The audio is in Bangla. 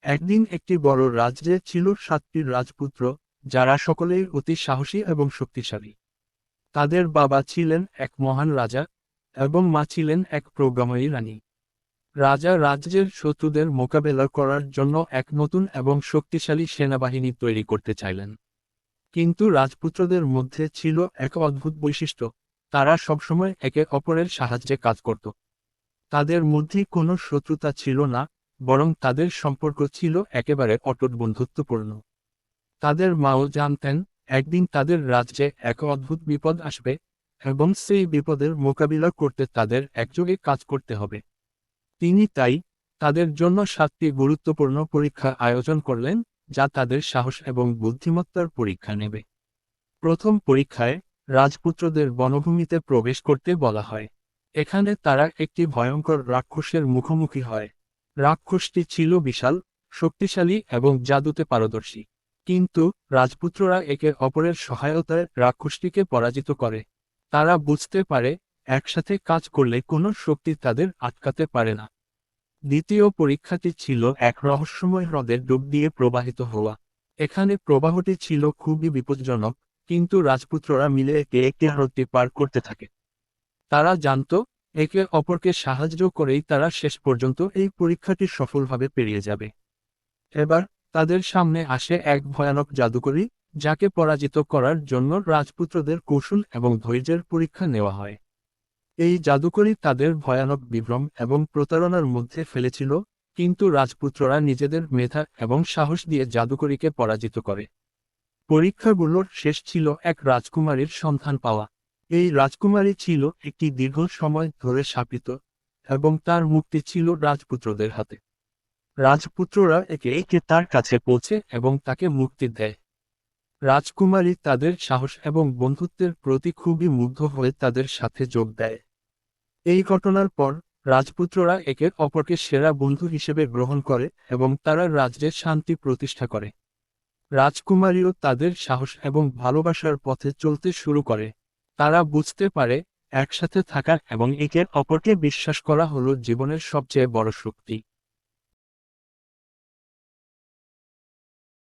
একদিন একটি বড় রাজ্যে ছিল 7টি রাজপুত্র, যারা সকলেই অতি সাহসী এবং শক্তিশালী। তাদের বাবা ছিলেন এক মহান রাজা, এবং মা ছিলেন এক প্রজ্ঞাময়ী রানী। রাজা রাজ্যের শত্রুদের মোকাবেলা করার জন্য এক নতুন এবং শক্তিশালী সেনাবাহিনী তৈরি করতে চাইলেন। কিন্তু রাজপুত্রদের মধ্যে ছিল এক অদ্ভুত বৈশিষ্ট্য: তারা সবসময় একে অপরের সাহায্যে কাজ করত। তাদের মধ্যে কোনো শত্রুতা ছিল না, বরং তাদের সম্পর্ক ছিল একেবারে অটুট বন্ধুত্বপূর্ণ। তাদের মাও জানতেন, একদিন তাদের রাজ্যে এক অদ্ভুত বিপদ আসবে, এবং সেই বিপদের মোকাবিলা করতে তাদের একযোগে কাজ করতে হবে। তিনি তাই তাদের জন্য 7টি গুরুত্বপূর্ণ পরীক্ষা আয়োজন করলেন, যা তাদের সাহস এবং বুদ্ধিমত্তার পরীক্ষা নেবে। প্রথম পরীক্ষায় রাজপুত্রদের বনভূমিতে প্রবেশ করতে বলা হয়। এখানে তারা একটি ভয়ঙ্কর রাক্ষসের মুখোমুখি হয়। রাক্ষসটি ছিল বিশাল, শক্তিশালী এবং জাদুতে পারদর্শী। কিন্তু রাজপুত্ররা একে অপরের সহায়তায় রাক্ষসটিকে পরাজিত করে। তারা বুঝতে পারে, একসাথে কাজ করলে কোনো শক্তি তাদের আটকাতে পারে না। দ্বিতীয় পরীক্ষাটি ছিল এক রহস্যময় হ্রদের ডুব দিয়ে প্রবাহিত হওয়া। এখানে প্রবাহটি ছিল খুবই বিপজ্জনক, কিন্তু রাজপুত্ররা মিলে একে একটি হ্রদটি পার করতে থাকে। তারা জানত, একে অপরকে সাহায্য করেই তারা শেষ পর্যন্ত এই পরীক্ষাটি সফলভাবে পেরিয়ে যাবে। এবার তাদের সামনে আসে এক ভয়ানক জাদুকরী, যাকে পরাজিত করার জন্য রাজপুত্রদের কৌশল এবং ধৈর্যের পরীক্ষা নেওয়া হয়। এই জাদুকরী তাদের ভয়ানক বিভ্রম এবং প্রতারণার মধ্যে ফেলেছিল, কিন্তু রাজপুত্ররা নিজেদের মেধা এবং সাহস দিয়ে জাদুকরীকে পরাজিত করে। পরীক্ষাগুলোর শেষ ছিল এক রাজকুমারীর সন্ধান পাওয়া। এই রাজকুমারী ছিল একটি দীর্ঘ সময় ধরে শাপিত, এবং তার মুক্তি ছিল রাজপুত্রদের হাতে। রাজপুত্ররা একে একে তার কাছে পৌঁছে এবং তাকে মুক্তি দেয়। রাজকুমারী তাদের সাহস এবং বন্ধুত্বের প্রতি খুবই মুগ্ধ হয়ে তাদের সাথে যোগ দেয়। এই ঘটনার পর রাজপুত্ররা একে অপরকে সেরা বন্ধু হিসেবে গ্রহণ করে এবং তারা রাজ্যে শান্তি প্রতিষ্ঠা করে। রাজকুমারীও তাদের সাহস এবং ভালোবাসার পথে চলতে শুরু করে। তারা বুঝতে পারে, একসাথে থাকা এবং একে অপরকে বিশ্বাস করা হলো জীবনের সবচেয়ে বড় শক্তি।